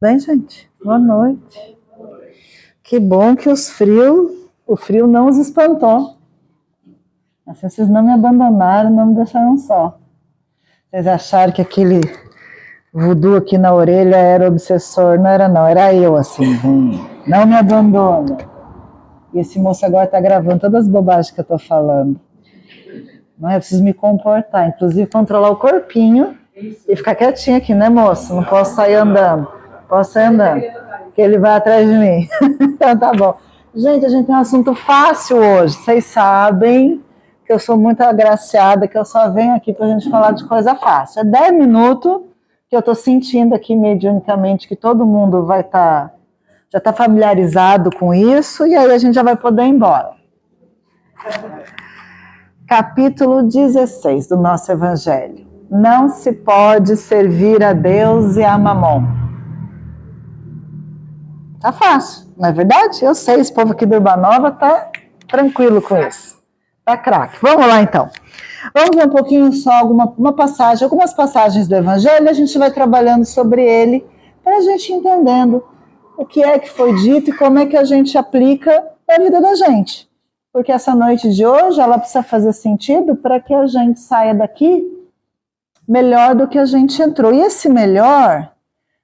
Bem, gente, boa noite. Que bom que o frio não os espantou. Assim, vocês não me abandonaram, não me deixaram só. Vocês acharam que aquele voodoo aqui na orelha era obsessor? Não era não, era eu assim, não me abandona. E esse moço agora está gravando todas as bobagens que eu estou falando. Não é? Eu preciso me comportar, inclusive controlar o corpinho e ficar quietinho aqui, né, moço? Não posso sair andando. Posso sair andando, que ele vai atrás de mim. Então tá bom. Gente, a gente tem um assunto fácil hoje. Vocês sabem que eu sou muito agraciada, que eu só venho aqui pra gente falar de coisa fácil. É 10 minutos que eu tô sentindo aqui mediunicamente que todo mundo já tá familiarizado com isso, e aí a gente já vai poder ir embora. Capítulo 16 do nosso Evangelho. Não se pode servir a Deus e a Mamon. Tá fácil, não é verdade? Eu sei, esse povo aqui do Urbanova tá tranquilo com isso. Tá craque. Vamos lá então. Vamos ver um pouquinho só algumas passagens do Evangelho, e a gente vai trabalhando sobre ele, para a gente entendendo o que é que foi dito e como é que a gente aplica na vida da gente. Porque essa noite de hoje, ela precisa fazer sentido para que a gente saia daqui melhor do que a gente entrou. E esse melhor,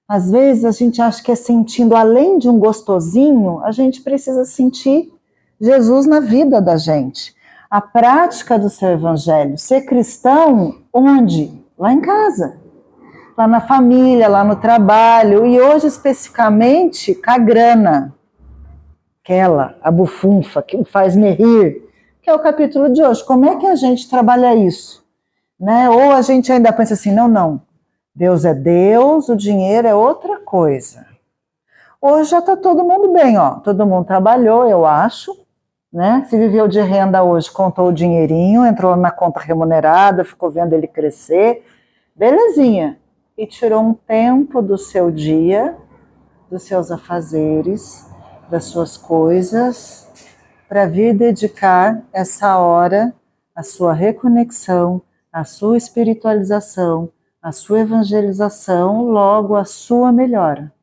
às vezes a gente acha que é sentindo, além de um gostosinho, a gente precisa sentir Jesus na vida da gente. A prática do seu evangelho, ser cristão, onde? Lá em casa, lá na família, lá no trabalho, e hoje especificamente com a grana, aquela, a bufunfa, que faz-me rir, que é o capítulo de hoje. Como é que a gente trabalha isso? Né? Ou a gente ainda pensa assim, não, Deus é Deus, o dinheiro é outra coisa. Hoje já está todo mundo bem, ó. Todo mundo trabalhou, eu acho, né? Se viveu de renda hoje, contou o dinheirinho, entrou na conta remunerada, ficou vendo ele crescer, belezinha. E tirou um tempo do seu dia, dos seus afazeres, das suas coisas, para vir dedicar essa hora à sua reconexão, à sua espiritualização, a sua evangelização, logo a sua melhora.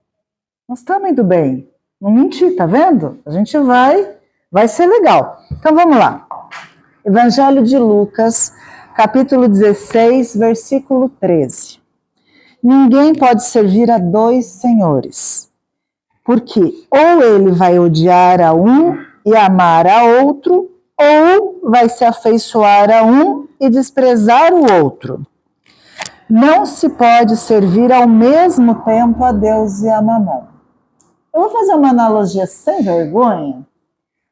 Nós estamos indo bem. Não mentir, tá vendo? A gente vai ser legal. Então vamos lá. Evangelho de Lucas, capítulo 16, versículo 13. Ninguém pode servir a dois senhores, porque ou ele vai odiar a um e amar a outro, ou vai se afeiçoar a um e desprezar o outro. Não se pode servir ao mesmo tempo a Deus e a Mamon. Eu vou fazer uma analogia sem vergonha.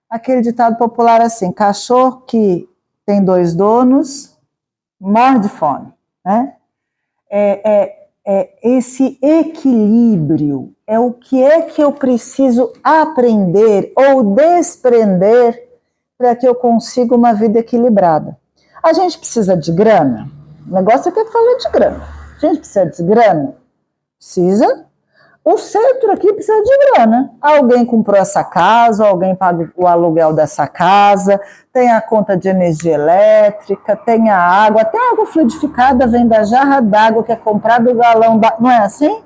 Aquele ditado popular assim, cachorro que tem dois donos, morre de fome. Né? Esse equilíbrio é o que é que eu preciso aprender ou desprender para que eu consiga uma vida equilibrada. A gente precisa de grana? O negócio é que eu falei de grana. A gente precisa de grana? Precisa. O centro aqui precisa de grana. Alguém comprou essa casa, alguém paga o aluguel dessa casa, tem a conta de energia elétrica, tem a água, até a água fluidificada vem da jarra d'água que é comprada do galão da... Não é assim?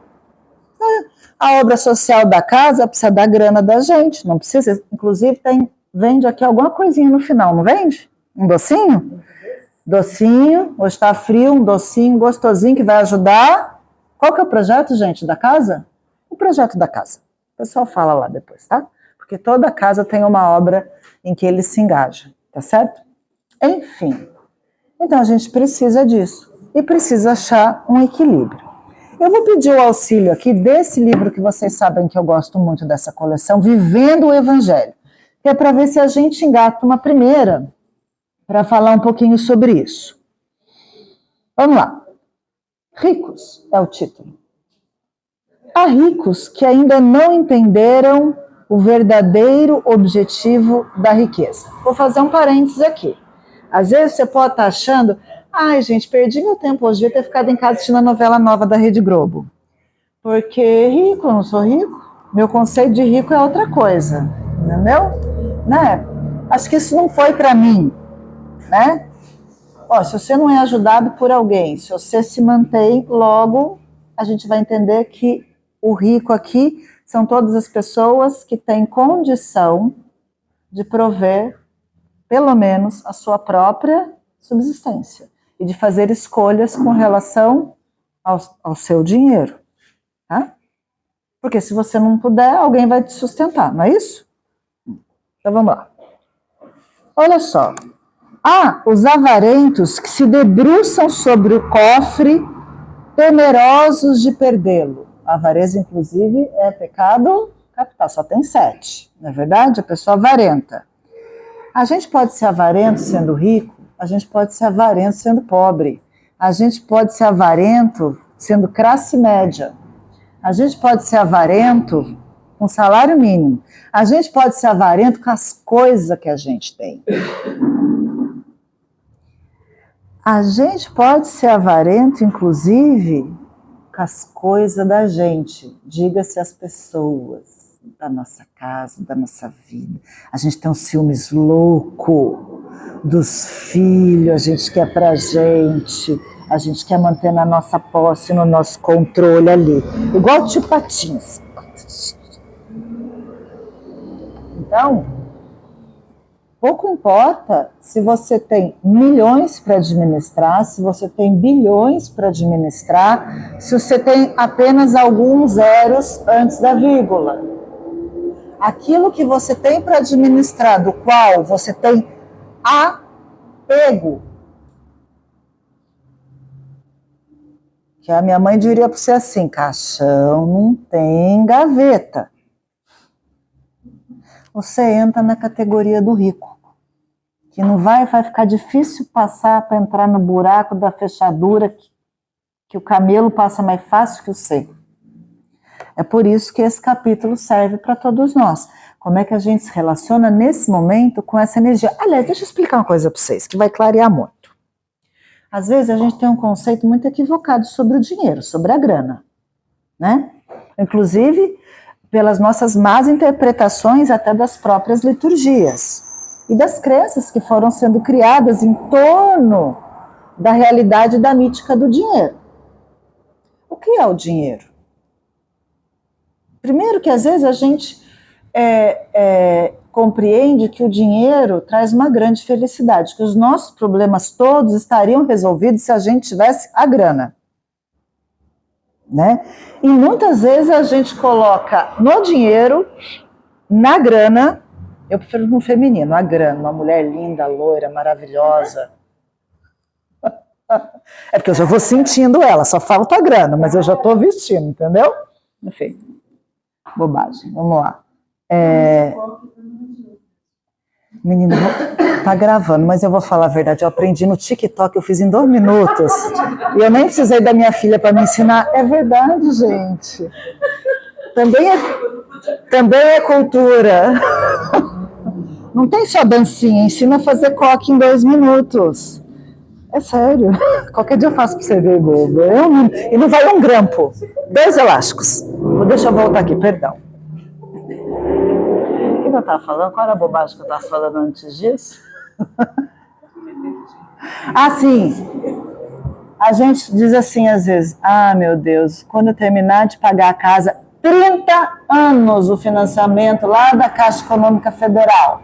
A obra social da casa precisa da grana da gente, não precisa. Inclusive vende aqui alguma coisinha no final, não vende? Um docinho? Docinho, hoje está frio, um docinho gostosinho que vai ajudar. Qual que é o projeto, gente, da casa? O projeto da casa. O pessoal fala lá depois, tá? Porque toda casa tem uma obra em que ele se engaja, tá certo? Enfim, então a gente precisa disso e precisa achar um equilíbrio. Eu vou pedir o auxílio aqui desse livro que vocês sabem que eu gosto muito dessa coleção, Vivendo o Evangelho, que é para ver se a gente engata uma primeira para falar um pouquinho sobre isso. Vamos lá. Ricos é o título. Há ricos que ainda não entenderam o verdadeiro objetivo da riqueza. Vou fazer um parênteses aqui. Às vezes você pode estar achando, ai gente, perdi meu tempo hoje, devia ter ficado em casa assistindo a novela nova da Rede Globo. Porque rico, eu não sou rico. Meu conceito de rico é outra coisa, entendeu? Né? Acho que isso não foi para mim. Né? Ó, se você não é ajudado por alguém, se você se mantém, logo a gente vai entender que O rico aqui são todas as pessoas que têm condição de prover, pelo menos, a sua própria subsistência e de fazer escolhas com relação ao seu dinheiro, tá? Porque se você não puder, alguém vai te sustentar, não é isso? Então vamos lá. Olha só. Os avarentos que se debruçam sobre o cofre, temerosos de perdê-lo. A avareza, inclusive, é pecado capital, só tem 7, não é verdade? A pessoa avarenta. A gente pode ser avarento sendo rico, a gente pode ser avarento sendo pobre, a gente pode ser avarento sendo classe média, a gente pode ser avarento com salário mínimo, a gente pode ser avarento com as coisas que a gente tem. A gente pode ser avarento, inclusive, com as coisas da gente, diga-se as pessoas da nossa casa, da nossa vida. A gente tem um ciúmes louco dos filhos, a gente quer pra gente, a gente quer manter na nossa posse, no nosso controle ali. Igual tio Patins. Então, pouco importa se você tem milhões para administrar, se você tem bilhões para administrar, se você tem apenas alguns zeros antes da vírgula. Aquilo que você tem para administrar, do qual você tem apego, que a minha mãe diria para você assim, caixão não tem gaveta. Você entra na categoria do rico, que não vai ficar difícil passar para entrar no buraco da fechadura, que o camelo passa mais fácil que o seco. É por isso que esse capítulo serve para todos nós. Como é que a gente se relaciona nesse momento com essa energia? Aliás, deixa eu explicar uma coisa para vocês, que vai clarear muito. Às vezes a gente tem um conceito muito equivocado sobre o dinheiro, sobre a grana, né? Inclusive, pelas nossas más interpretações até das próprias liturgias e das crenças que foram sendo criadas em torno da realidade da mítica do dinheiro. O que é o dinheiro? Primeiro que às vezes a gente compreende que o dinheiro traz uma grande felicidade, que os nossos problemas todos estariam resolvidos se a gente tivesse a grana. Né? E muitas vezes a gente coloca no dinheiro, na grana, eu prefiro no feminino, a grana, uma mulher linda, loira, maravilhosa. É porque eu já vou sentindo ela, só falta a grana, mas eu já estou vestindo, entendeu? Enfim, bobagem, vamos lá. Menina, tá gravando, mas eu vou falar a verdade, eu aprendi no TikTok, eu fiz em 2 minutos, e eu nem precisei da minha filha para me ensinar. É verdade, gente. Também é cultura. Não tem só dancinha, ensina a fazer coque em 2 minutos. É sério. Qualquer dia eu faço para você ver, bobo. E não vai um grampo. 2 elásticos. Deixa eu voltar aqui, perdão. O que eu estava falando? Qual era a bobagem que eu estava falando antes disso? Sim. A gente diz assim às vezes, meu Deus, quando eu terminar de pagar a casa, 30 anos o financiamento lá da Caixa Econômica Federal.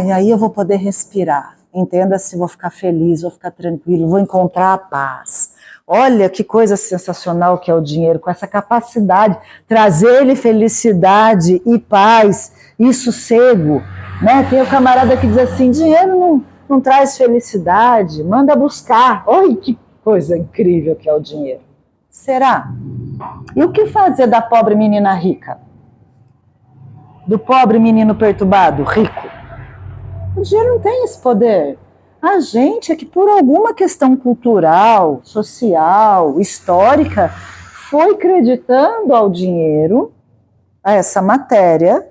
E aí eu vou poder respirar. Entenda-se, vou ficar feliz, vou ficar tranquilo, vou encontrar a paz. Olha que coisa sensacional que é o dinheiro, com essa capacidade, trazer-lhe felicidade e paz e sossego. Né? Tem o camarada que diz assim, dinheiro não traz felicidade, manda buscar. Olha que coisa incrível que é o dinheiro. Será? E o que fazer da pobre menina rica? Do pobre menino perturbado, rico? O dinheiro não tem esse poder. A gente é que por alguma questão cultural, social, histórica, foi acreditando ao dinheiro, a essa matéria,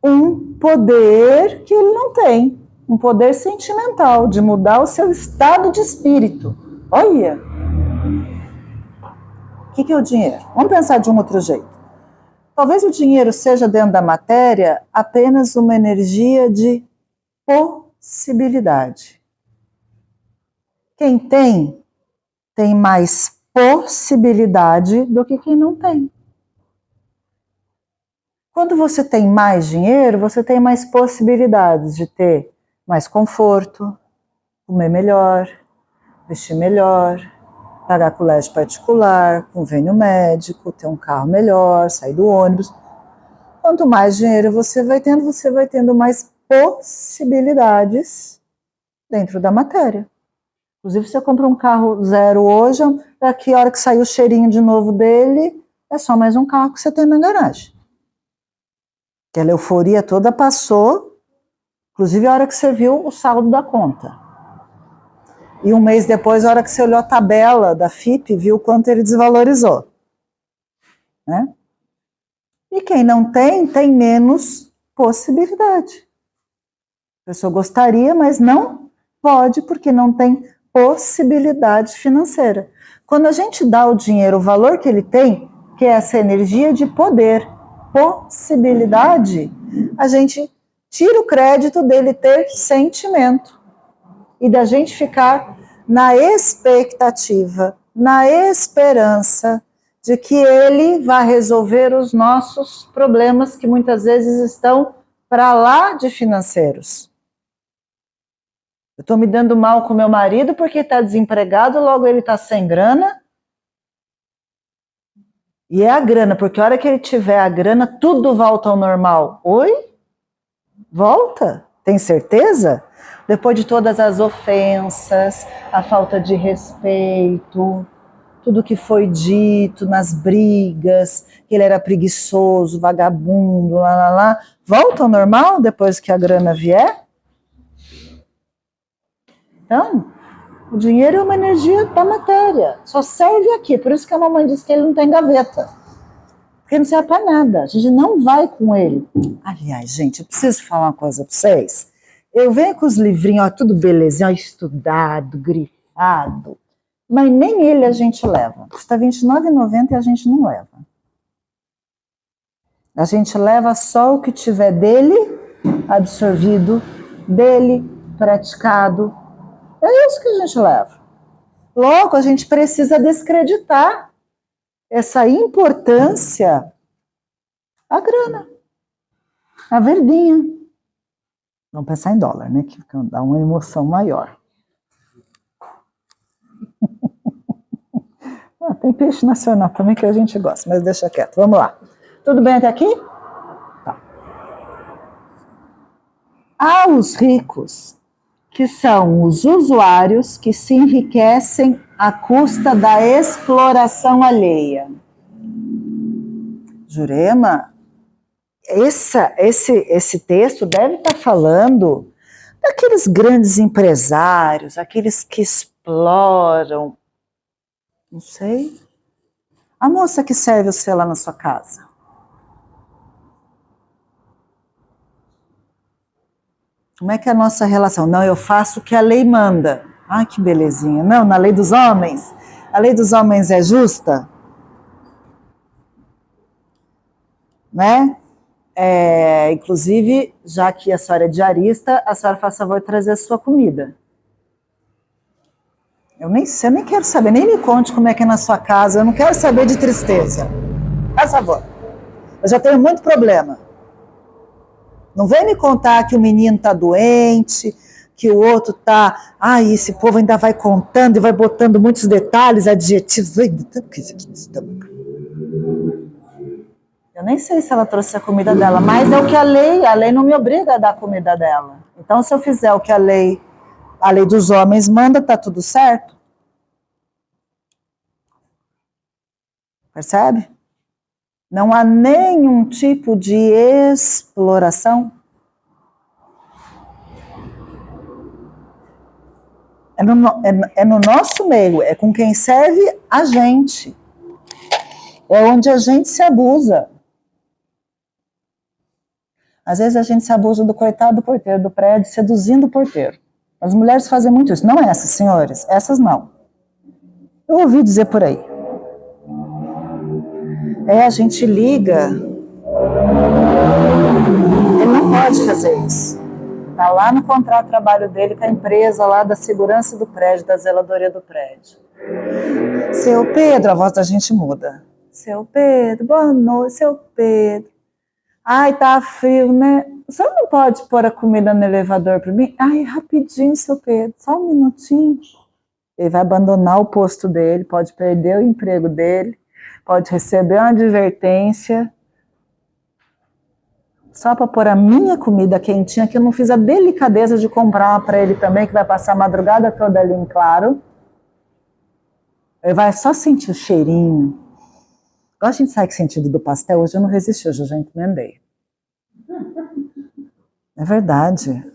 um poder que ele não tem. Um poder sentimental, de mudar o seu estado de espírito. Olha! O que é o dinheiro? Vamos pensar de um outro jeito. Talvez o dinheiro seja dentro da matéria apenas uma energia de possibilidade. Quem tem mais possibilidade do que quem não tem. Quando você tem mais dinheiro, você tem mais possibilidades de ter mais conforto, comer melhor, vestir melhor, pagar colégio particular, convênio médico, ter um carro melhor, sair do ônibus. Quanto mais dinheiro você vai tendo mais possibilidades dentro da matéria. Inclusive, você compra um carro zero hoje, daqui a hora que sair o cheirinho de novo dele, é só mais um carro que você tem na garagem. Aquela euforia toda passou, inclusive a hora que você viu o saldo da conta. E um mês depois, a hora que você olhou a tabela da FIP, viu o quanto ele desvalorizou. Né? E quem não tem, tem menos possibilidade. A pessoa gostaria, mas não pode, porque não tem possibilidade financeira. Quando a gente dá ao dinheiro o valor que ele tem, que é essa energia de poder, possibilidade, a gente tira o crédito dele ter sentimento e da gente ficar na expectativa, na esperança de que ele vai resolver os nossos problemas que muitas vezes estão para lá de financeiros. Eu estou me dando mal com meu marido porque está desempregado, logo ele está sem grana. E é a grana, porque a hora que ele tiver a grana, tudo volta ao normal. Oi? Volta? Tem certeza? Depois de todas as ofensas, a falta de respeito, tudo que foi dito nas brigas, que ele era preguiçoso, vagabundo, volta ao normal depois que a grana vier? Então, o dinheiro é uma energia da matéria, só serve aqui, por isso que a mamãe disse que ele não tem gaveta, porque não serve para nada, a gente não vai com ele. Aliás, gente, eu preciso falar uma coisa para vocês, eu venho com os livrinhos, ó, tudo belezinho, ó, estudado, grifado, mas nem ele a gente leva, custa R$29,90 e a gente não leva. A gente leva só o que tiver dele absorvido, dele praticado. É isso que a gente leva. Logo, a gente precisa descreditar essa importância à grana, à verdinha. Vamos pensar em dólar, né? Que dá uma emoção maior. Tem peixe nacional também que a gente gosta, mas deixa quieto. Vamos lá. Tudo bem até aqui? Tá. Há os ricos, que são os usuários que se enriquecem à custa da exploração alheia. Jurema, esse texto deve estar falando daqueles grandes empresários, aqueles que exploram, não sei, a moça que serve você lá na sua casa. Como é que é a nossa relação? Não, eu faço o que a lei manda. Ai, que belezinha. Não, na lei dos homens. A lei dos homens é justa? Né? Inclusive, já que a senhora é diarista, a senhora faz favor de trazer a sua comida. Eu nem quero saber, nem me conte como é que é na sua casa, eu não quero saber de tristeza. Faz favor. Eu já tenho muito problema. Não vem me contar que o menino está doente, que o outro está... Ai, esse povo ainda vai contando e vai botando muitos detalhes, adjetivos. Eu nem sei se ela trouxe a comida dela, mas é o que a lei não me obriga a dar a comida dela. Então, se eu fizer o que a lei dos homens manda, tá tudo certo? Percebe? Não há nenhum tipo de exploração. É no nosso meio, é com quem serve a gente. É onde a gente se abusa. Às vezes a gente se abusa do coitado do porteiro do prédio, seduzindo o porteiro. As mulheres fazem muito isso. Não essas, senhores. Essas não. Eu ouvi dizer por aí. A gente liga. Ele não pode fazer isso. está lá no contrato de trabalho dele com a empresa lá da segurança do prédio, da zeladoria do prédio. Seu Pedro, a voz da gente muda. Seu Pedro, boa noite, seu Pedro. Ai, tá frio, né? O senhor não pode pôr a comida no elevador para mim? Ai, rapidinho, seu Pedro, só um minutinho. Ele vai abandonar o posto dele, pode perder o emprego dele, pode receber uma advertência, só para pôr a minha comida quentinha, que eu não fiz a delicadeza de comprar uma para ele também, que vai passar a madrugada toda ali em claro. Ele vai só sentir o cheirinho. Igual a gente sabe que sentido do pastel, hoje eu não resisti, hoje eu já encomendei. É verdade.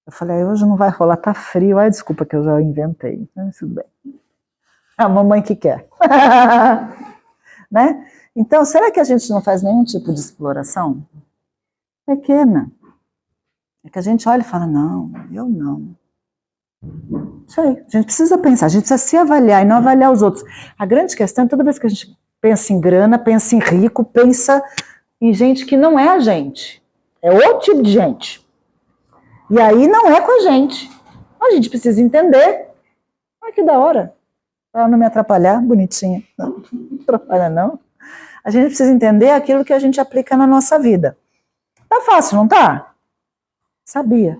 Eu falei, hoje não vai rolar, tá frio. Ai, desculpa que eu já inventei. Tudo bem. É a mamãe que quer. Né? Então, será que a gente não faz nenhum tipo de exploração? Pequena. É que a gente olha e fala, não, eu não. Isso aí, a gente precisa pensar, a gente precisa se avaliar e não avaliar os outros. A grande questão é toda vez que a gente pensa em grana, pensa em rico, pensa em gente que não é a gente. É outro tipo de gente. E aí não é com a gente. A gente precisa entender. Olha que da hora. Para não me atrapalhar, bonitinha. Não atrapalha não. A gente precisa entender aquilo que a gente aplica na nossa vida. Tá fácil, não tá? Sabia.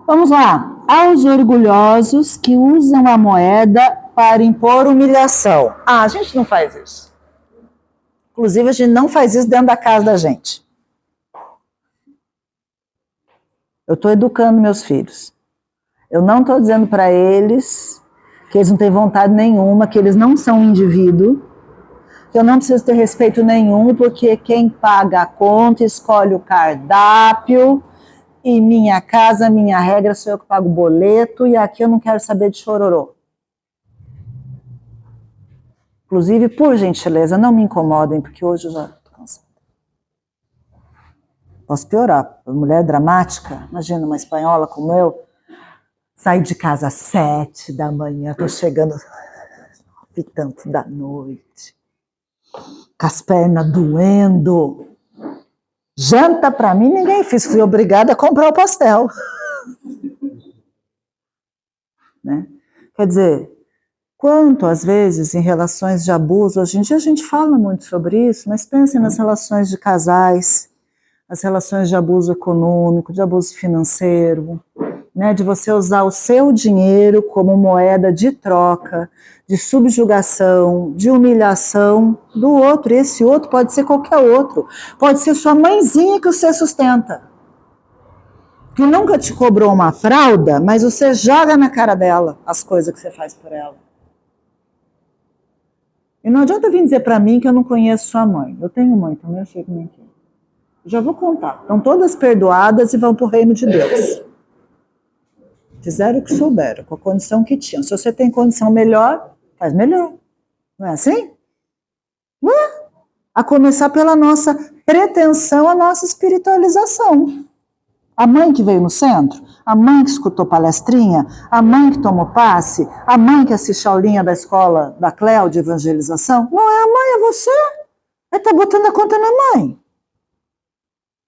Vamos lá. Aos orgulhosos que usam a moeda para impor humilhação. Ah, a gente não faz isso. Inclusive, a gente não faz isso dentro da casa da gente. Eu estou educando meus filhos. Eu não estou dizendo para eles que eles não têm vontade nenhuma, que eles não são um indivíduo, que eu não preciso ter respeito nenhum, porque quem paga a conta escolhe o cardápio, e minha casa, minha regra, sou eu que pago o boleto, e aqui eu não quero saber de chororô. Inclusive, por gentileza, não me incomodem, porque hoje eu já estou cansada. Posso piorar. Mulher dramática, imagina uma espanhola como eu, sair de casa às 7 da manhã, estou chegando às tanto da noite, com as pernas doendo. Janta para mim ninguém fez, fui obrigada a comprar o pastel. Né? Quer dizer, quanto às vezes em relações de abuso, hoje em dia a gente fala muito sobre isso, mas pensem nas relações de casais, as relações de abuso econômico, de abuso financeiro, né, de você usar o seu dinheiro como moeda de troca, de subjugação, de humilhação do outro. E esse outro pode ser qualquer outro. Pode ser sua mãezinha que você sustenta, que nunca te cobrou uma fralda, mas você joga na cara dela as coisas que você faz por ela. E não adianta vir dizer para mim que eu não conheço sua mãe. Eu tenho mãe também, eu sei como é que é. Já vou contar. Estão todas perdoadas e vão para o reino de Deus. Fizeram o que souberam, com a condição que tinham. Se você tem condição melhor, faz melhor. Não é assim? Não é? A começar pela nossa pretensão, a nossa espiritualização. A mãe que veio no centro, a mãe que escutou palestrinha, a mãe que tomou passe, a mãe que assiste a aulinha da escola da Cléo de evangelização. Não é a mãe, é você. Ele está botando a conta na mãe.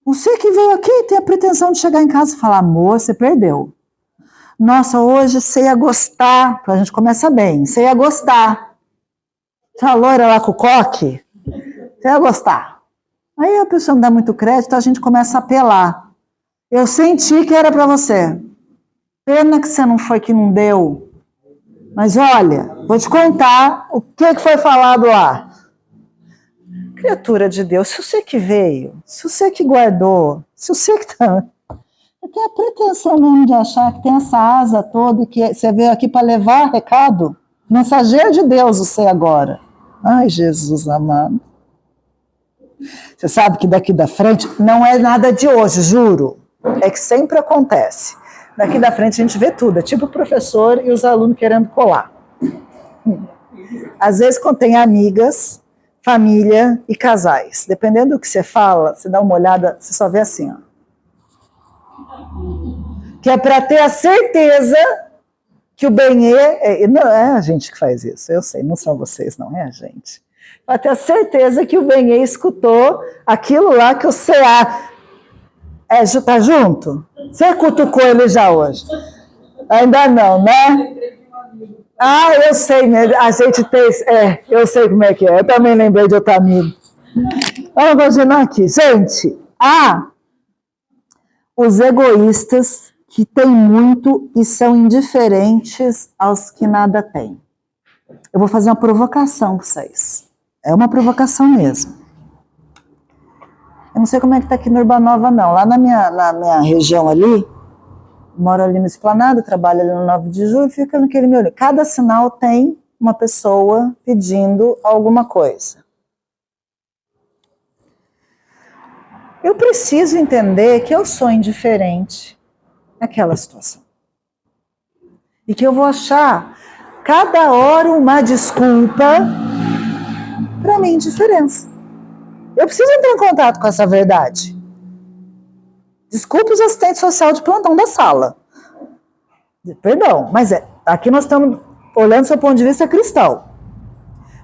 Você que veio aqui tem a pretensão de chegar em casa e falar, amor, você perdeu. Nossa, hoje você ia gostar, a gente começa bem, você ia gostar. A loira lá com o coque, você ia gostar. Aí a pessoa não dá muito crédito, a gente começa a apelar. Eu senti que era para você. Pena que você não foi, que não deu. Mas olha, vou te contar o que foi falado lá. Criatura de Deus, se você que veio, se você que guardou, se você que está... Eu tenho a pretensão mesmo de achar que tem essa asa toda, que você veio aqui para levar recado. Mensageiro de Deus você agora. Ai, Jesus amado. Você sabe que daqui da frente não é nada de hoje, juro. É que sempre acontece. Daqui da frente a gente vê tudo. É tipo o professor e os alunos querendo colar. Às vezes quando tem amigas, família e casais. Dependendo do que você fala, você dá uma olhada, você só vê assim, ó. Que é para ter a certeza que o benê... Não é a gente que faz isso, eu sei, não são vocês, não é a gente. Para ter a certeza que o benê escutou aquilo lá que o CA Já tá junto? Você cutucou ele já hoje? Ainda não, né? Ah, eu sei, né? A gente tem. Eu sei como é que é. Eu também lembrei de outro amigo. Vamos continuar aqui. Gente, os egoístas que têm muito e são indiferentes aos que nada têm. Eu vou fazer uma provocação para vocês. É uma provocação mesmo. Eu não sei como é que tá aqui no Urbanova, não. Lá na minha região ali, moro ali no Esplanado, trabalho ali no 9 de julho, fica naquele meu olho. Cada sinal tem uma pessoa pedindo alguma coisa. Eu preciso entender que eu sou indiferente àquela situação. E que eu vou achar cada hora uma desculpa para minha indiferença. Eu preciso entrar em contato com essa verdade. Desculpe os assistentes sociais de plantão da sala. Perdão, mas aqui nós estamos olhando do seu ponto de vista cristão.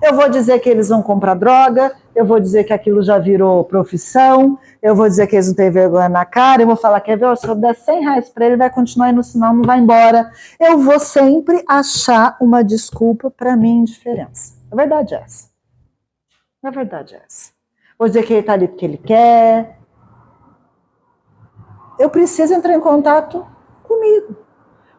Eu vou dizer que eles vão comprar droga, eu vou dizer que aquilo já virou profissão, eu vou dizer que eles não têm vergonha na cara, eu vou falar, quer ver, se eu der R$100 para ele, vai continuar aí no sinal, não vai embora. Eu vou sempre achar uma desculpa para minha indiferença. A verdade é essa. A verdade é essa. Vou dizer que ele está ali porque ele quer. Eu preciso entrar em contato comigo.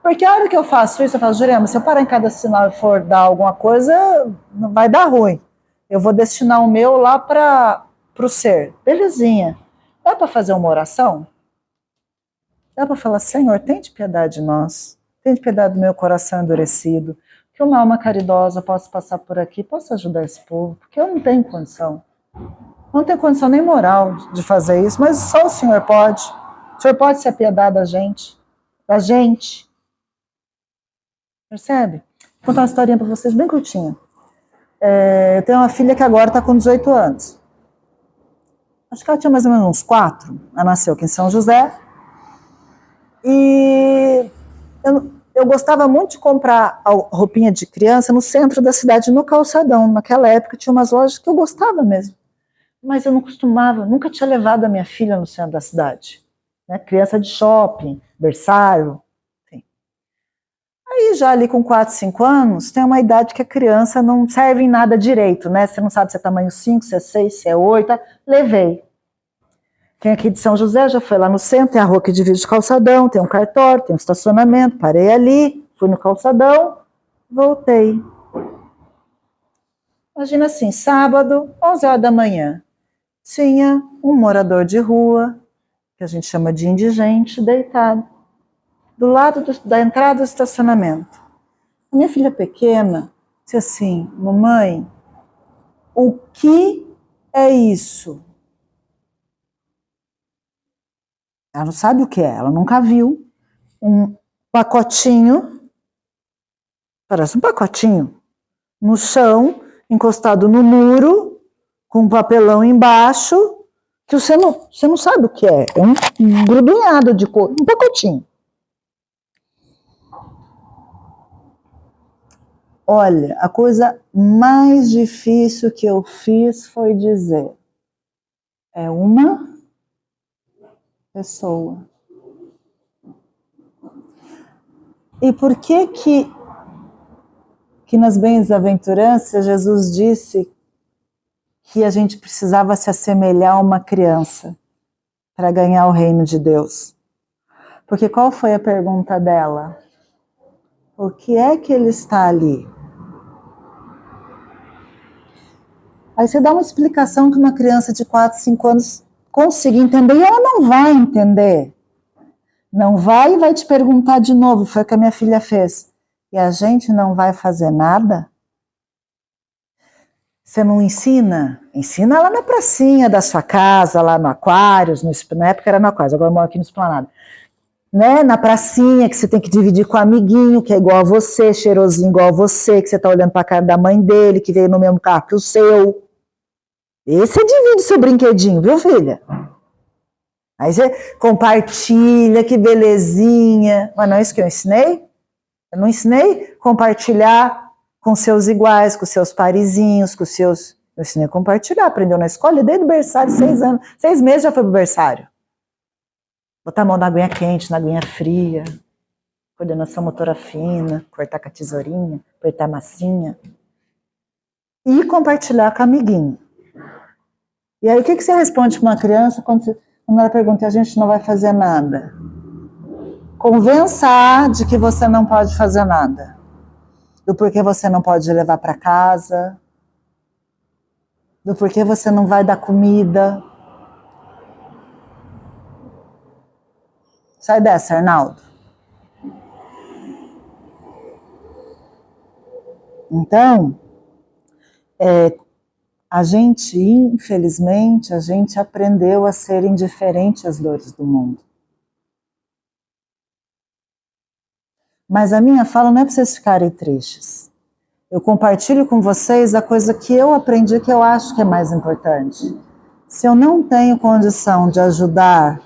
Porque a hora que eu faço isso, eu falo, Jurema, se eu parar em cada sinal e for dar alguma coisa, não vai dar ruim. Eu vou destinar o meu lá para o ser. Belezinha. Dá para fazer uma oração? Dá para falar, Senhor, tente piedade de nós. Tente piedade do meu coração endurecido. Que uma alma caridosa possa passar por aqui, possa ajudar esse povo. Porque eu não tenho condição. Não tenho condição nem moral de fazer isso, mas só o Senhor pode. O Senhor pode se apiedar da gente. Da gente. Percebe? Vou contar uma historinha para vocês bem curtinha. Eu tenho uma filha que agora está com 18 anos. Acho que ela tinha mais ou menos uns 4. Ela nasceu aqui em São José. E eu gostava muito de comprar roupinha de criança no centro da cidade, no calçadão. Naquela época tinha umas lojas que eu gostava mesmo. Mas eu não costumava, nunca tinha levado a minha filha no centro da cidade. Né? Criança de shopping, berçário. Aí já ali com 4, 5 anos, tem uma idade que a criança não serve em nada direito, né? Você não sabe se é tamanho 5, se é 6, se é 8, levei. Quem aqui de São José já foi lá no centro, tem a rua que divide o calçadão, tem um cartório, tem um estacionamento, parei ali, fui no calçadão, voltei. Imagina assim, sábado, 11 horas da manhã, tinha um morador de rua, que a gente chama de indigente, deitado do lado da entrada do estacionamento. A minha filha pequena disse assim, mamãe, o que é isso? Ela não sabe o que é, ela nunca viu um pacotinho, parece um pacotinho, no chão, encostado no muro, com um papelão embaixo, que você não sabe o que é um grudunhado de cor, um pacotinho. Olha, a coisa mais difícil que eu fiz foi dizer, é uma pessoa. E por que nas bem-aventuranças Jesus disse que a gente precisava se assemelhar a uma criança para ganhar o reino de Deus? Porque qual foi a pergunta dela? O que é que ele está ali? Aí você dá uma explicação que uma criança de 4, 5 anos consiga entender e ela não vai entender. Não vai e vai te perguntar de novo, foi o que a minha filha fez. E a gente não vai fazer nada? Você não ensina? Ensina lá na pracinha da sua casa, lá no Aquários, na época era no Aquários, agora eu moro aqui no Esplanado. Né? Na pracinha, que você tem que dividir com o amiguinho, que é igual a você, cheirosinho igual a você, que você está olhando para a cara da mãe dele, que veio no mesmo carro que o seu. Esse divide seu brinquedinho, viu, filha? Aí você compartilha, que belezinha. Mas não é isso que eu ensinei? Eu não ensinei compartilhar com seus iguais, com seus parizinhos, com seus... Eu ensinei a compartilhar, aprendeu na escola, desde o berçário, 6 anos. 6 meses já foi pro berçário. Botar a mão na aguinha quente, na aguinha fria. Coordenação motora fina, cortar com a tesourinha, apertar a massinha. E compartilhar com o amiguinho. E aí, o que você responde para uma criança quando ela pergunta e a gente não vai fazer nada? Convença de que você não pode fazer nada. Do porquê você não pode levar para casa. Do porquê você não vai dar comida. Sai dessa, Arnaldo. Então, a gente, infelizmente, a gente aprendeu a ser indiferente às dores do mundo. Mas a minha fala não é para vocês ficarem tristes. Eu compartilho com vocês a coisa que eu aprendi que eu acho que é mais importante. Se eu não tenho condição de ajudar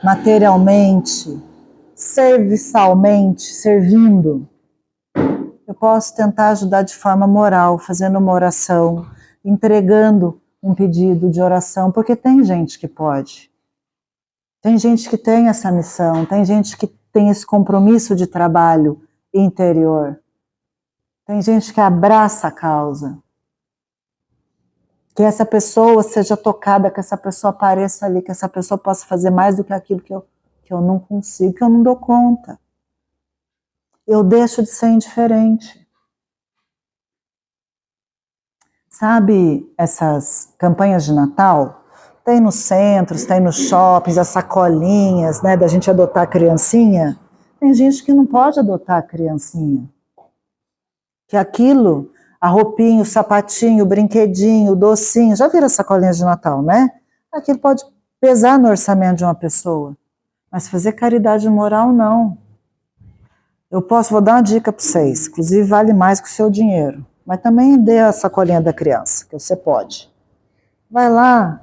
materialmente, serviçalmente, servindo, eu posso tentar ajudar de forma moral, fazendo uma oração, entregando um pedido de oração, porque tem gente que pode. Tem gente que tem essa missão, tem gente que tem esse compromisso de trabalho interior. Tem gente que abraça a causa. Que essa pessoa seja tocada, que essa pessoa apareça ali, que essa pessoa possa fazer mais do que aquilo que eu não consigo, que eu não dou conta. Eu deixo de ser indiferente. Sabe essas campanhas de Natal? Tem nos centros, tem nos shoppings, as sacolinhas, né, da gente adotar a criancinha. Tem gente que não pode adotar a criancinha. Que aquilo, a roupinha, o sapatinho, o brinquedinho, o docinho, já viram as sacolinhas de Natal, né? Aquilo pode pesar no orçamento de uma pessoa. Mas fazer caridade moral, não. Vou dar uma dica para vocês, inclusive vale mais que o seu dinheiro. Mas também dê a sacolinha da criança, que você pode. Vai lá,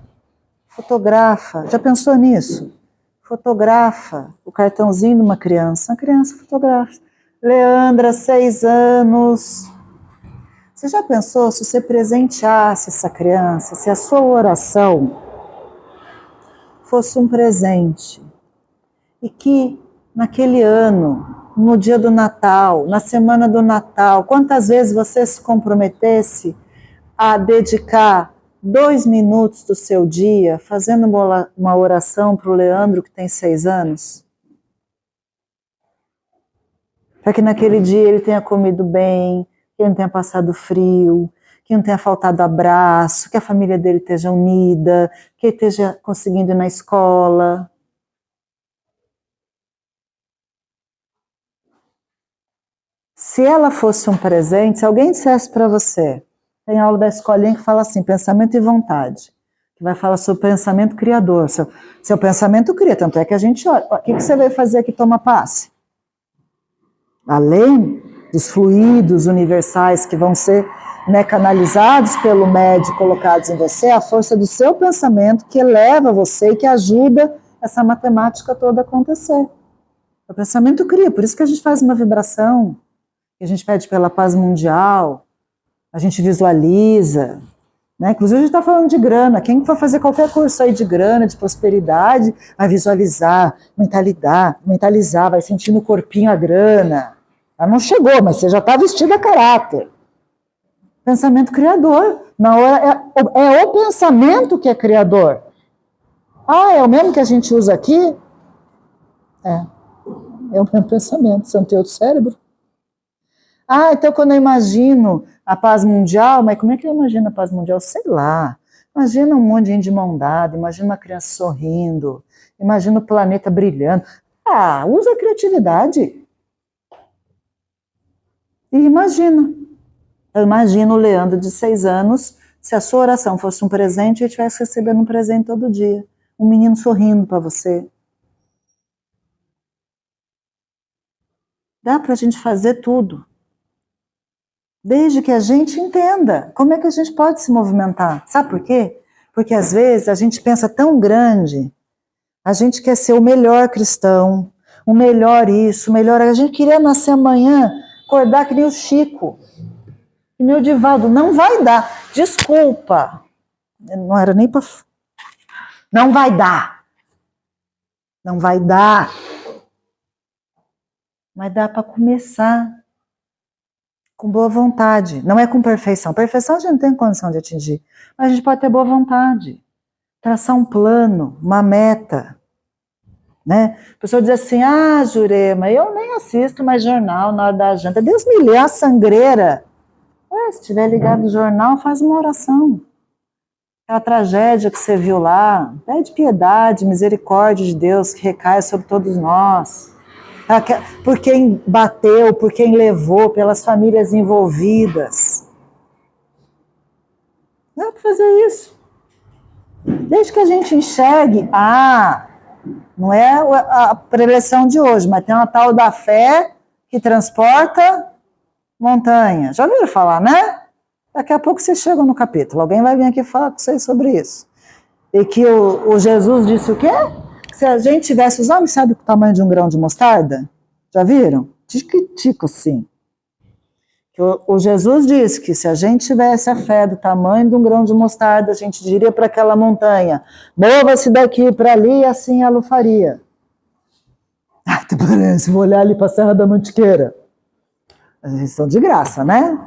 fotografa. Já pensou nisso? Fotografa o cartãozinho de uma criança. A criança fotografa. Leandra, 6 anos. Você já pensou se você presenteasse essa criança, se a sua oração fosse um presente e que naquele ano, no dia do Natal, na semana do Natal, quantas vezes você se comprometesse a dedicar 2 minutos do seu dia fazendo uma oração para o Leandro, que tem 6 anos? Para que naquele dia ele tenha comido bem, que ele não tenha passado frio, que não tenha faltado abraço, que a família dele esteja unida, que ele esteja conseguindo ir na escola. Se ela fosse um presente, se alguém dissesse para você, tem aula da escolinha que fala assim, pensamento e vontade, que vai falar sobre pensamento criador, seu pensamento cria, tanto é que a gente olha, o que você veio fazer aqui, toma passe? Além dos fluidos universais que vão ser, né, canalizados pelo médium, colocados em você, a força do seu pensamento que eleva você e que ajuda essa matemática toda a acontecer. O pensamento cria, por isso que a gente faz uma vibração, que a gente pede pela paz mundial, a gente visualiza, né? Inclusive a gente está falando de grana, quem for fazer qualquer curso aí de grana, de prosperidade, vai visualizar, mentalizar, vai sentir no corpinho a grana. Ela não chegou, mas você já está vestido a caráter. Pensamento criador. Na hora é o pensamento que é criador. Ah, é o mesmo que a gente usa aqui? É o mesmo pensamento, você não tem outro cérebro? Ah, então quando eu imagino a paz mundial, mas como é que eu imagino a paz mundial? Sei lá. Imagina um monte de gente de mão dada, imagina uma criança sorrindo, imagina o planeta brilhando. Ah, usa a criatividade. E imagina. Eu imagino o Leandro de 6 anos, se a sua oração fosse um presente, ele estivesse recebendo um presente todo dia. Um menino sorrindo para você. Dá para a gente fazer tudo. Desde que a gente entenda como é que a gente pode se movimentar. Sabe por quê? Porque às vezes a gente pensa tão grande, a gente quer ser o melhor cristão, o melhor isso, o melhor... A gente queria nascer amanhã, acordar que nem o Chico, que nem o Divaldo. Não vai dar. Desculpa. Não era nem para... Não vai dar. Não vai dar. Mas dá para começar com boa vontade. Não é com perfeição. Perfeição a gente não tem condição de atingir. Mas a gente pode ter boa vontade. Traçar um plano, uma meta. Né? A pessoa diz assim, Jurema, eu nem assisto mais jornal na hora da janta. Deus me livre, a sangreira. Se estiver ligado no jornal, faz uma oração. Aquela tragédia que você viu lá, pede piedade, misericórdia de Deus que recai sobre todos nós. Por quem bateu, por quem levou, pelas famílias envolvidas. Dá para fazer isso. Desde que a gente enxergue, não é a preleção de hoje, mas tem uma tal da fé que transporta montanha. Já ouviram falar, né? Daqui a pouco vocês chegam no capítulo. Alguém vai vir aqui falar com vocês sobre isso. E que o Jesus disse o quê? Que se a gente tivesse, os homens sabem o tamanho de um grão de mostarda? Já viram? Tico, sim. O Jesus disse que se a gente tivesse a fé do tamanho de um grão de mostarda, a gente diria para aquela montanha, mova-se daqui para ali, e assim ela o faria. Até parece, vou olhar ali para a Serra da Mantiqueira. Eles estão de graça, né?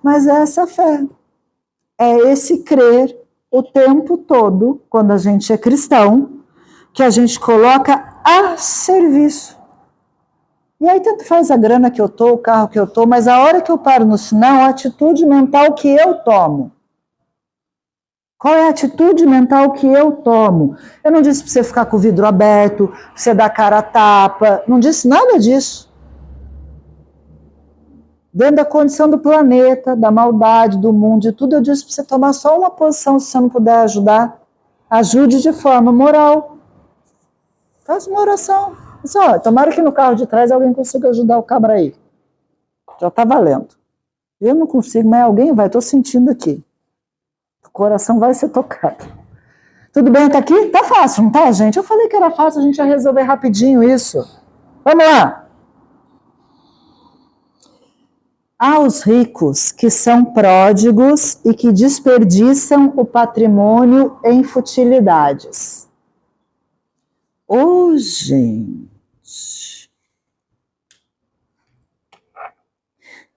Mas é essa fé. É esse crer o tempo todo, quando a gente é cristão, que a gente coloca a serviço. E aí tanto faz a grana que eu tô, o carro que eu tô, mas a hora que eu paro no sinal, a atitude mental que eu tomo. Qual é a atitude mental que eu tomo? Eu não disse para você ficar com o vidro aberto, para você dar cara a tapa, não disse nada disso. Dentro da condição do planeta, da maldade, do mundo, de tudo, eu disse para você tomar só uma posição, se você não puder ajudar, ajude de forma moral. Faça uma oração. Só, tomara que no carro de trás alguém consiga ajudar o cabra aí. Já está valendo. Eu não consigo, mas alguém vai, estou sentindo aqui. O coração vai ser tocado. Tudo bem, tá aqui? Tá fácil, não tá, gente? Eu falei que era fácil, a gente ia resolver rapidinho isso. Vamos lá. Há os ricos que são pródigos e que desperdiçam o patrimônio em futilidades. Gente.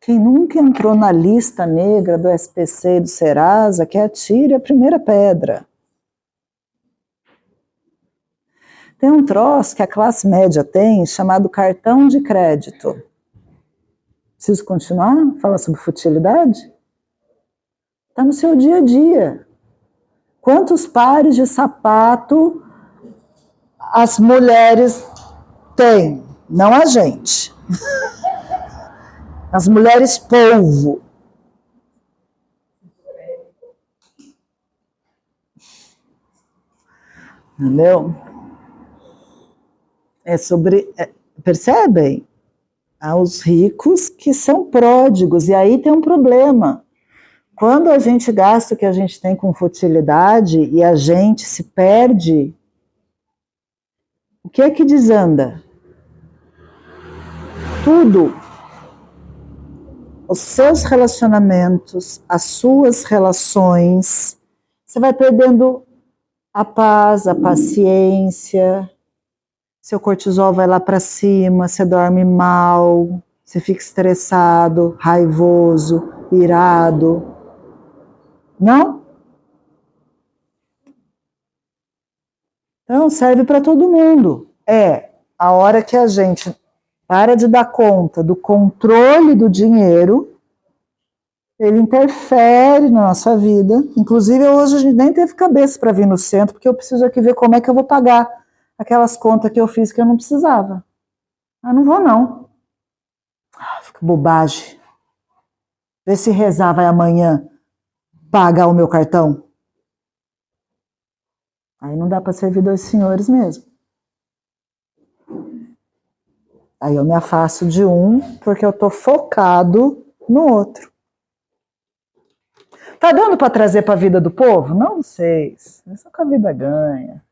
Quem nunca entrou na lista negra do SPC e do Serasa, que atire a primeira pedra. Tem um troço que a classe média tem, chamado cartão de crédito. Preciso continuar? Falar sobre futilidade? Está no seu dia a dia. Quantos pares de sapato as mulheres têm? Não a gente. As mulheres polvo. Entendeu? É sobre... percebem? Há os ricos que são pródigos, e aí tem um problema. Quando a gente gasta o que a gente tem com futilidade e a gente se perde, o que é que desanda? Tudo. Os seus relacionamentos, as suas relações, você vai perdendo a paz, a paciência, seu cortisol vai lá para cima, você dorme mal, você fica estressado, raivoso, irado. Não? Então serve para todo mundo. É a hora que a gente para de dar conta do controle do dinheiro, ele interfere na nossa vida. Inclusive, hoje a gente nem teve cabeça para vir no centro, porque eu preciso aqui ver como é que eu vou pagar aquelas contas que eu fiz que eu não precisava. Não vou não. Fica bobagem. Vê se rezar vai amanhã pagar o meu cartão. Aí não dá para servir dois senhores mesmo. Aí eu me afasto de um, porque eu estou focado no outro. Tá dando para trazer para a vida do povo? Não sei. É só que a vida ganha.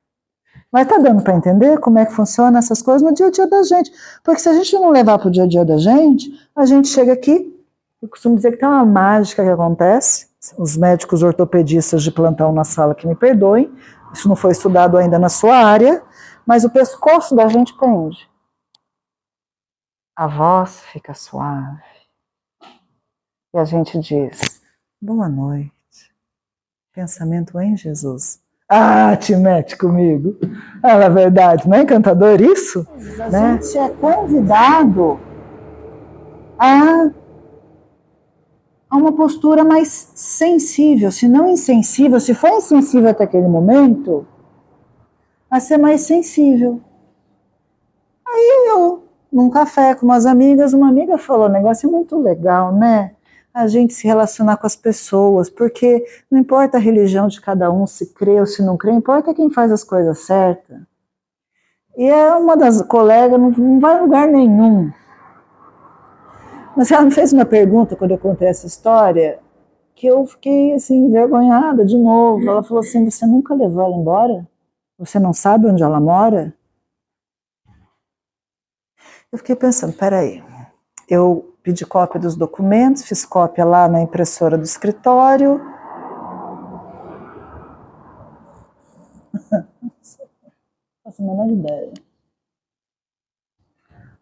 Mas tá dando para entender como é que funciona essas coisas no dia a dia da gente. Porque se a gente não levar para o dia a dia da gente, a gente chega aqui, eu costumo dizer que tem uma mágica que acontece, os médicos ortopedistas de plantão na sala que me perdoem, isso não foi estudado ainda na sua área, mas o pescoço da gente pende. A voz fica suave. E a gente diz, boa noite. Pensamento em Jesus. Ah, te mete comigo. Ah, na verdade, não é encantador isso? A gente é convidado a uma postura mais sensível, se não insensível, se for insensível até aquele momento, a ser mais sensível. Aí eu, num café com umas amigas, uma amiga falou, o negócio é muito legal, né? A gente se relacionar com as pessoas, porque não importa a religião de cada um, se crê ou se não crê, importa quem faz as coisas certas. E é uma das colegas, não vai a lugar nenhum. Mas ela me fez uma pergunta quando eu contei essa história, que eu fiquei assim, envergonhada de novo. Ela falou assim, você nunca levou ela embora? Você não sabe onde ela mora? Eu fiquei pensando, peraí, eu pedi cópia dos documentos, fiz cópia lá na impressora do escritório. Não faço a menor ideia.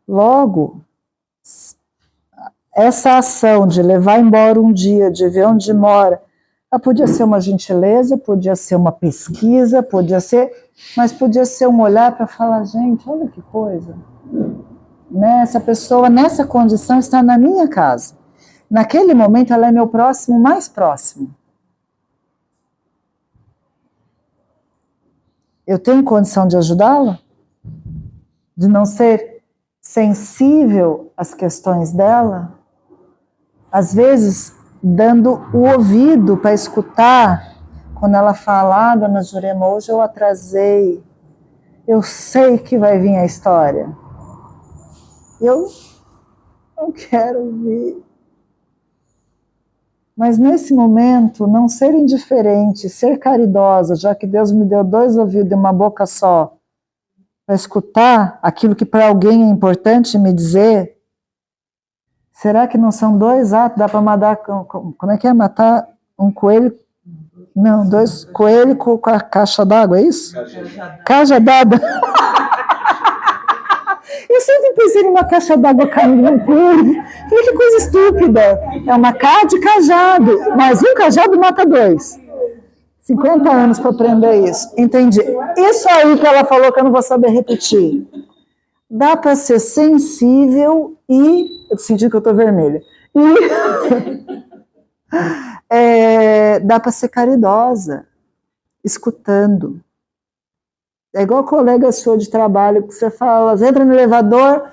Logo, essa ação de levar embora um dia, de ver onde mora, ela podia ser uma gentileza, podia ser uma pesquisa, podia ser, mas podia ser um olhar para falar, gente, olha que coisa. Né? Essa pessoa, nessa condição, está na minha casa. Naquele momento, ela é meu próximo, mais próximo. Eu tenho condição de ajudá-la? De não ser sensível às questões dela? Às vezes, dando o ouvido para escutar, quando ela fala, dona Jurema, hoje eu atrasei, eu sei que vai vir a história. Eu não quero ouvir. Mas nesse momento, não ser indiferente, ser caridosa, já que Deus me deu 2 ouvidos e uma boca só, para escutar aquilo que para alguém é importante me dizer, será que não são 2 atos? Dá para matar, como é que é? Matar um coelho? Não, 2 coelhos com a caixa d'água, é isso? Cajadada. Eu sempre pensei numa caixa d'água caindo no coelho. Falei, que coisa estúpida. É uma K de cajado, mas um cajado mata 2. 50 anos para aprender isso. Entendi. Isso aí que ela falou que eu não vou saber repetir. Dá para ser sensível e... Eu senti que eu estou vermelha. E dá para ser caridosa, escutando. É igual colega sua de trabalho, que você fala, você entra no elevador,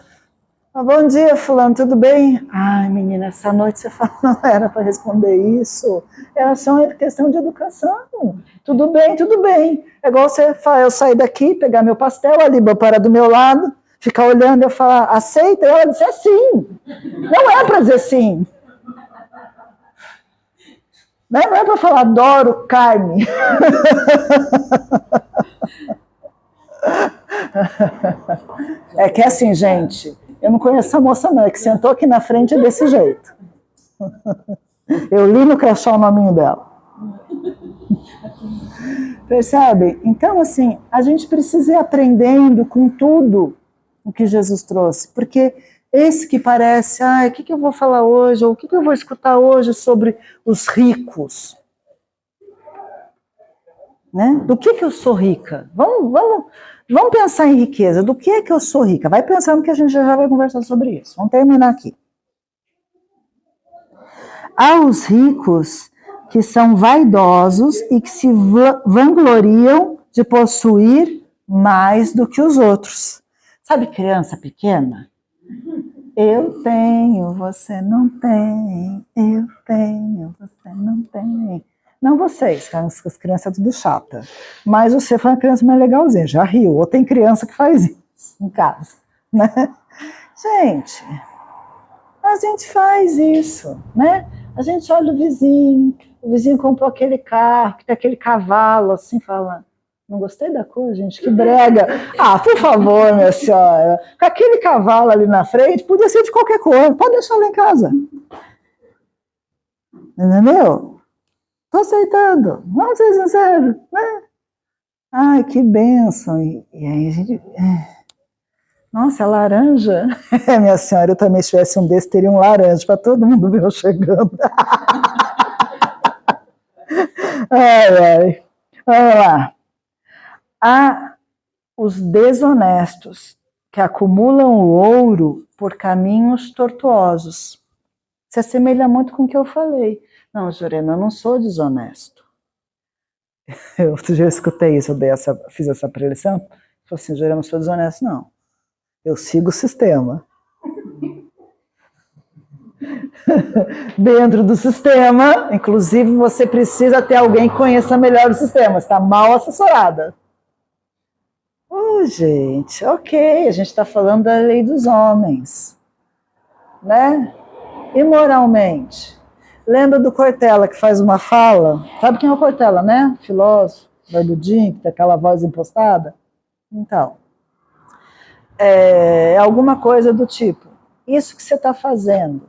bom dia, fulano, tudo bem? Ai, menina, essa noite você fala, não era para responder isso, era só uma questão de educação. Tudo bem, tudo bem. É igual você fala, eu sair daqui, pegar meu pastel, a Liba para do meu lado, ficar olhando, eu falar, aceita? E ela dizer sim. Não é para dizer sim. Não é para falar, adoro carne. É que assim, gente, eu não conheço essa moça não, é que sentou aqui na frente desse jeito. Eu li no crachá o nominho dela. Percebe? Então, assim, a gente precisa ir aprendendo com tudo o que Jesus trouxe, porque esse que parece, o que eu vou falar hoje, ou o que eu vou escutar hoje sobre os ricos? Né? Do que eu sou rica? Vamos pensar em riqueza. Do que é que eu sou rica? Vai pensando que a gente já vai conversar sobre isso. Vamos terminar aqui. Há os ricos que são vaidosos e que se vangloriam de possuir mais do que os outros. Sabe criança pequena? Eu tenho, você não tem. Eu tenho, você não tem. Não vocês, as crianças tudo chata. Mas você foi uma criança mais legalzinha, já riu. Ou tem criança que faz isso em casa, né? Gente, a gente faz isso, né? A gente olha o vizinho comprou aquele carro, que tem aquele cavalo, assim, fala, não gostei da cor, gente, que brega. Por favor, minha senhora, com aquele cavalo ali na frente, podia ser de qualquer cor, pode deixar lá em casa. Entendeu? Estou aceitando, vamos ser sinceros, né? Ai, que bênção. E aí a gente... Nossa, é laranja? Minha senhora, eu também, se tivesse um desse, teria um laranja para todo mundo ver eu chegando. Ai, ai. Vamos lá. Há os desonestos, que acumulam o ouro por caminhos tortuosos. Se assemelha muito com o que eu falei. Não, Jurema, eu não sou desonesto. Outro dia eu escutei isso, fiz essa preleção. Falei assim, Jurema, eu não sou desonesto, não. Eu sigo o sistema. Dentro do sistema, inclusive, você precisa ter alguém que conheça melhor o sistema. Está mal assessorada. Gente, ok, a gente está falando da lei dos homens, né? E moralmente? Lembra do Cortella que faz uma fala? Sabe quem é o Cortella, né? Filósofo, barbudinho, que tem aquela voz impostada? Então, alguma coisa do tipo, isso que você está fazendo,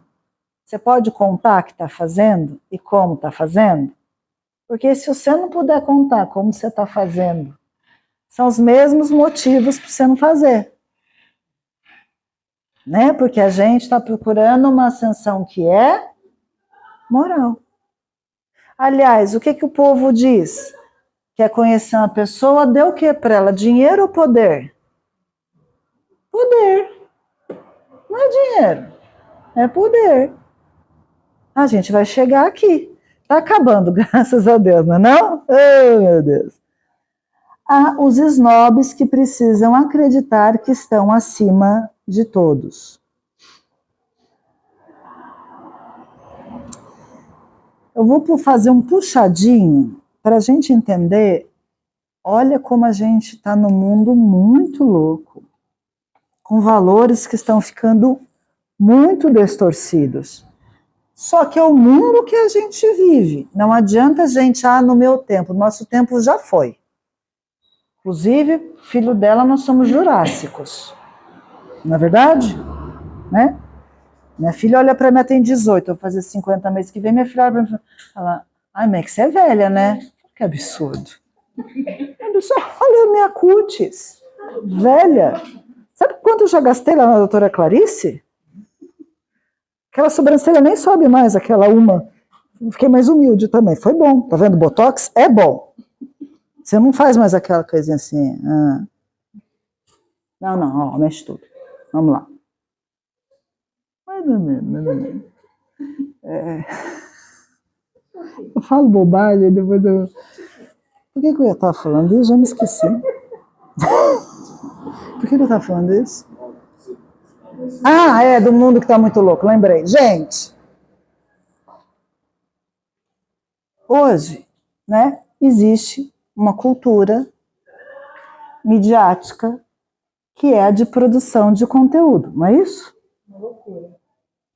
você pode contar que está fazendo e como está fazendo? Porque se você não puder contar como você está fazendo, são os mesmos motivos para você não fazer. Né? Porque a gente está procurando uma ascensão que é moral. Aliás, o que o povo diz? Quer conhecer uma pessoa, dê o que para ela? Dinheiro ou poder? Poder. Não é dinheiro, é poder. A gente vai chegar aqui. Está acabando, graças a Deus, não é não? Oh, meu Deus. Há os snobs que precisam acreditar que estão acima de todos. Eu vou fazer um puxadinho para a gente entender, olha como a gente está num mundo muito louco, com valores que estão ficando muito distorcidos. Só que é o mundo que a gente vive. Não adianta a gente, no meu tempo, nosso tempo já foi. Inclusive, filho dela, nós somos jurássicos. Não é verdade? Né? Minha filha olha para mim, tem 18, eu vou fazer 50 meses que vem, minha filha olha para mim e fala, ai, mãe, que você é velha, né? Que absurdo. Olha a minha cutis, velha. Sabe quanto eu já gastei lá na doutora Clarice? Aquela sobrancelha nem sobe mais, aquela uma. Fiquei mais humilde também, foi bom. Tá vendo? Botox é bom. Você não faz mais aquela coisinha assim. Não, ó, mexe tudo. Vamos lá. Mais ou menos. Eu falo bobagem, depois eu... Por que eu ia estar falando isso? Já me esqueci. Por que eu estava falando isso? Do mundo que está muito louco, lembrei. Gente, hoje, né, existe uma cultura midiática que é a de produção de conteúdo, não é isso? Uma loucura.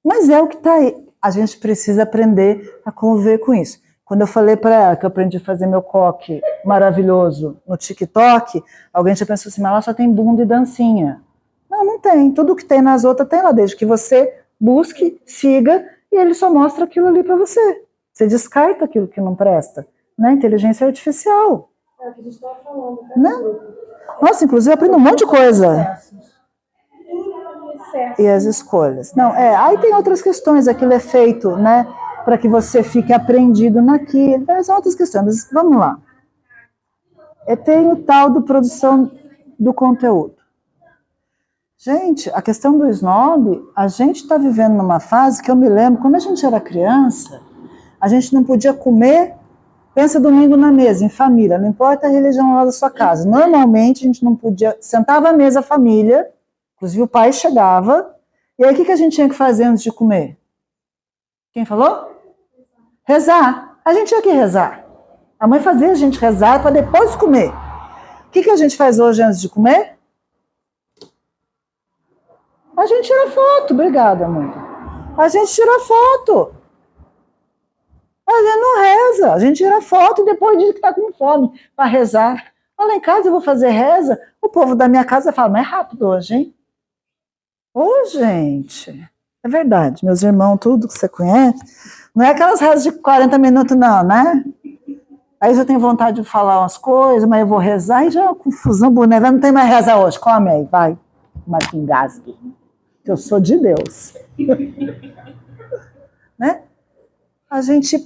Mas é o que está aí. A gente precisa aprender a conviver com isso. Quando eu falei para ela que eu aprendi a fazer meu coque maravilhoso no TikTok, alguém já pensou assim, mas lá só tem bunda e dancinha. Não tem. Tudo que tem nas outras tem lá, desde que você busque, siga, e ele só mostra aquilo ali para você. Você descarta aquilo que não presta. Né? Inteligência artificial. É o que a gente estava falando. Né? Nossa, inclusive eu aprendo um monte de coisa. E as escolhas. Não, aí tem outras questões, aquilo é feito, né, para que você fique aprendido naquilo, são outras questões, mas vamos lá. Tem o tal do produção do conteúdo. Gente, a questão do snob, a gente está vivendo numa fase que eu me lembro, quando a gente era criança, a gente não podia comer, pensa domingo na mesa, em família, não importa a religião lá da sua casa, normalmente a gente não podia, sentava à mesa a família, inclusive o pai chegava, e aí o que a gente tinha que fazer antes de comer? Quem falou? Rezar. A gente tinha que rezar. A mãe fazia a gente rezar para depois comer. O que a gente faz hoje antes de comer? A gente tira foto. Obrigada, mãe. A gente tira foto. A gente não reza. A gente tira foto e depois diz que está com fome para rezar. Lá em casa eu vou fazer reza. O povo da minha casa fala, mas é rápido hoje, hein? Gente, é verdade, meus irmãos, tudo que você conhece, não é aquelas rezas de 40 minutos não, né? Aí eu tenho vontade de falar umas coisas, mas eu vou rezar e já é uma confusão bonita. Não tem mais reza hoje, come aí, vai. Mas que engasgue. Eu sou de Deus. Né? A gente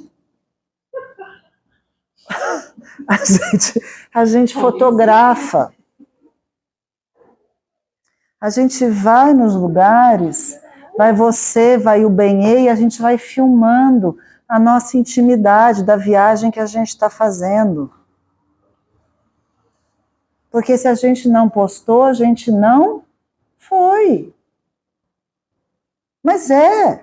fotografa. A gente vai nos lugares, vai você, vai o Benê, e a gente vai filmando a nossa intimidade da viagem que a gente está fazendo. Porque se a gente não postou, a gente não foi. Mas é.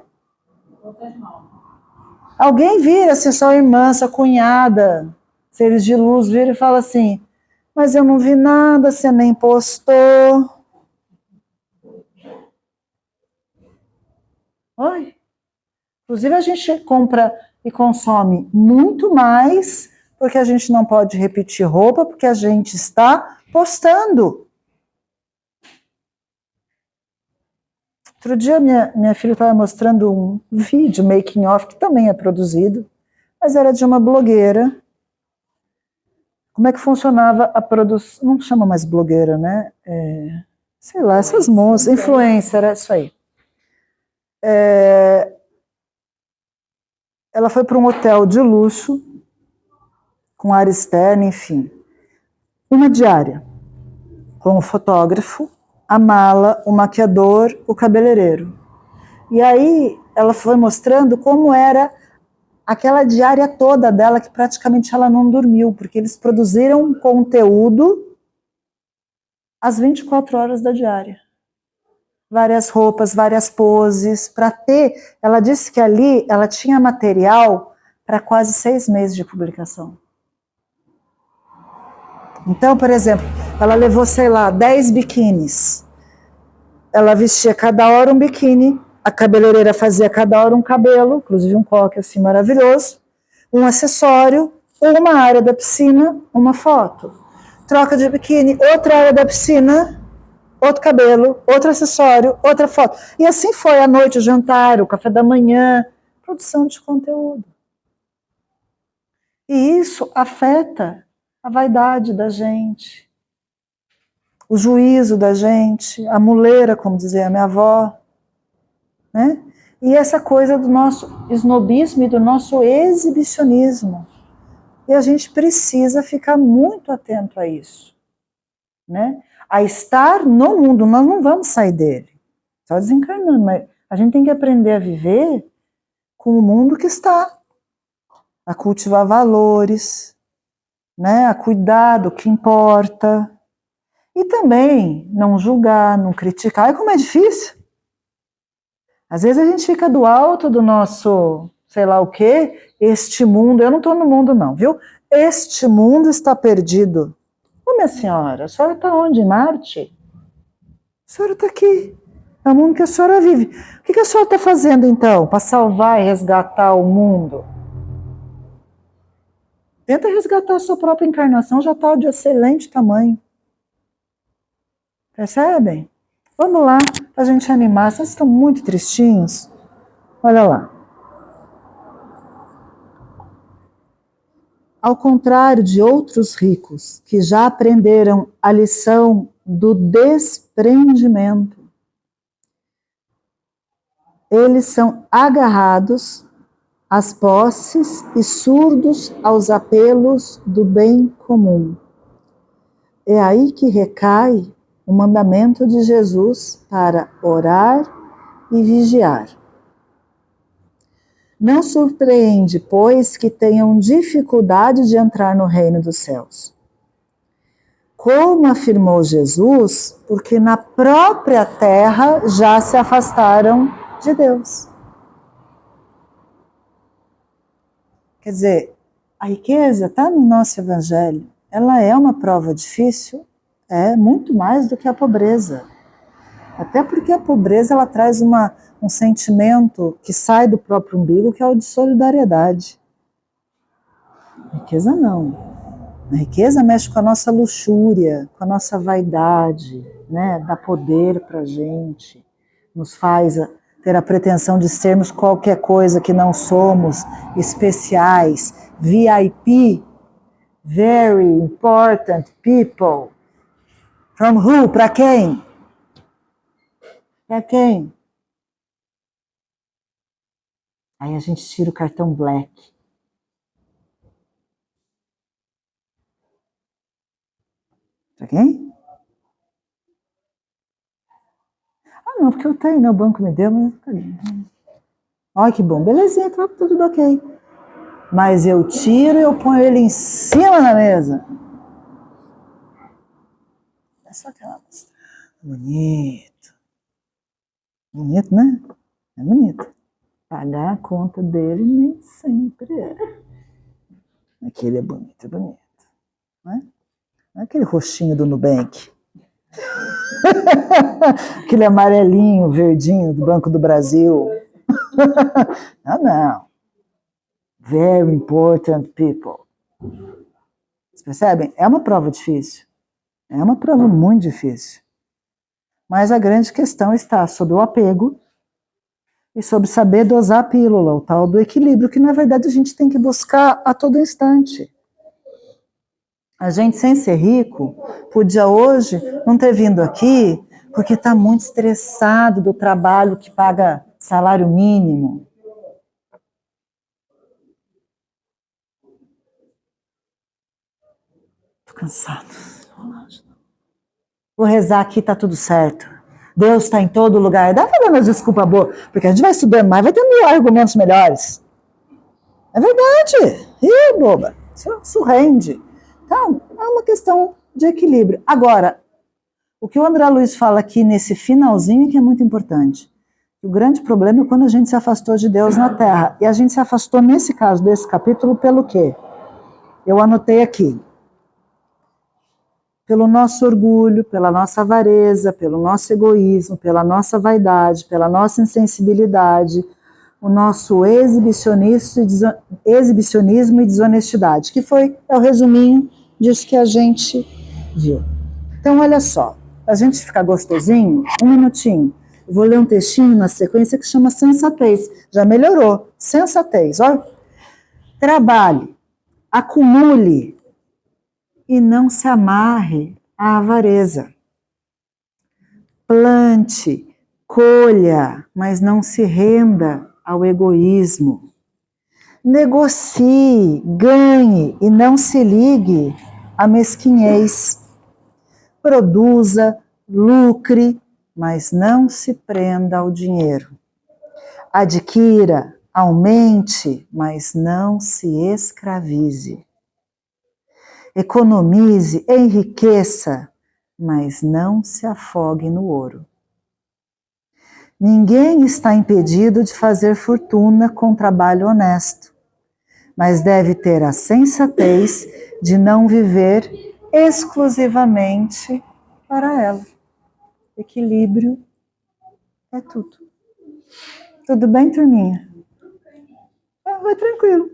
Alguém vira, se sua irmã, sua cunhada, seres de luz, vira e fala assim, mas eu não vi nada, você nem postou. Oi? Inclusive a gente compra e consome muito mais porque a gente não pode repetir roupa porque a gente está postando. Outro dia minha filha estava mostrando um vídeo making of que também é produzido, mas era de uma blogueira. Como é que funcionava a produção? Não chama mais blogueira, né? Sei lá, essas moças, influencer, é isso aí. Ela foi para um hotel de luxo, com área externa, enfim. Uma diária, com o fotógrafo, a mala, o maquiador, o cabeleireiro. E aí ela foi mostrando como era aquela diária toda dela, que praticamente ela não dormiu, porque eles produziram conteúdo às 24 horas da diária. Várias roupas, várias poses, para ter... Ela disse que ali ela tinha material para quase 6 meses de publicação. Então, por exemplo, ela levou, sei lá, 10 biquínis. Ela vestia cada hora um biquíni, a cabeleireira fazia cada hora um cabelo, inclusive um coque assim maravilhoso, um acessório, uma área da piscina, uma foto. Troca de biquíni, outra área da piscina, outro cabelo, outro acessório, outra foto. E assim foi a noite, o jantar, o café da manhã, produção de conteúdo. E isso afeta a vaidade da gente, o juízo da gente, a muleira, como dizia a minha avó, né? E essa coisa do nosso snobismo e do nosso exibicionismo. E a gente precisa ficar muito atento a isso, né? A estar no mundo, nós não vamos sair dele, só desencarnando, mas a gente tem que aprender a viver com o mundo que está, a cultivar valores, né? A cuidar do que importa, e também não julgar, não criticar. Ai, como é difícil. Às vezes a gente fica do alto do nosso, sei lá o quê, este mundo, eu não estou no mundo não, viu? Este mundo está perdido. Ô, minha senhora, a senhora está onde? Em Marte? A senhora está aqui. É o mundo que a senhora vive. O que a senhora está fazendo então para salvar e resgatar o mundo? Tenta resgatar a sua própria encarnação, já está de excelente tamanho. Percebem? Vamos lá, para a gente animar. Vocês estão muito tristinhos? Olha lá. Ao contrário de outros ricos, que já aprenderam a lição do desprendimento, eles são agarrados às posses e surdos aos apelos do bem comum. É aí que recai o mandamento de Jesus para orar e vigiar. Não surpreende, pois, que tenham dificuldade de entrar no reino dos céus. Como afirmou Jesus, porque na própria terra já se afastaram de Deus. Quer dizer, a riqueza está no nosso evangelho. Ela é uma prova difícil, é muito mais do que a pobreza. Até porque a pobreza ela traz um sentimento que sai do próprio umbigo, que é o de solidariedade. A riqueza não. A riqueza mexe com a nossa luxúria, com a nossa vaidade, né? Dá poder para a gente, nos faz ter a pretensão de sermos qualquer coisa que não somos, especiais, VIP, Very important people. From who? Para quem? Para quem? Aí a gente tira o cartão black. Para quem? Ah, não, porque eu tenho, meu banco me deu, mas tá ali. Olha que bom, belezinha, tá tudo ok. Mas eu tiro e eu ponho ele em cima da mesa. É só aquela mostrada. Bonito. Bonito, né? É bonito. Pagar a conta dele nem sempre é. Aquele é bonito, é bonito. Não é? Não é aquele roxinho do Nubank. Aquele amarelinho, verdinho do Banco do Brasil. Não. Very important people. Vocês percebem? É uma prova difícil. É uma prova muito difícil. Mas a grande questão está sobre o apego e sobre saber dosar a pílula, o tal do equilíbrio, que na verdade a gente tem que buscar a todo instante. A gente, sem ser rico, podia hoje não ter vindo aqui porque está muito estressado do trabalho que paga salário mínimo. Estou cansado. Vou rezar aqui, está tudo certo. Deus está em todo lugar. Dá para dar uma desculpa boa, porque a gente vai estudando mais, vai ter mil argumentos melhores. É verdade. Ih, boba. Isso rende. Então, é uma questão de equilíbrio. Agora, o que o André Luiz fala aqui nesse finalzinho que é muito importante. O grande problema é quando a gente se afastou de Deus na Terra. E a gente se afastou, nesse caso desse capítulo, pelo quê? Eu anotei aqui. Pelo nosso orgulho, pela nossa avareza, pelo nosso egoísmo, pela nossa vaidade, pela nossa insensibilidade, o nosso exibicionismo e desonestidade, que é o resuminho disso que a gente viu. Então, olha só, a gente ficar gostosinho, um minutinho. Eu vou ler um textinho na sequência que chama sensatez. Já melhorou. Sensatez, olha. Trabalhe, acumule e não se amarre à avareza. Plante, colha, mas não se renda ao egoísmo. Negocie, ganhe e não se ligue à mesquinhez. Produza, lucre, mas não se prenda ao dinheiro. Adquira, aumente, mas não se escravize. Economize, enriqueça, mas não se afogue no ouro. Ninguém está impedido de fazer fortuna com trabalho honesto, mas deve ter a sensatez de não viver exclusivamente para ela. Equilíbrio é tudo. Tudo bem, turminha? Vai tranquilo.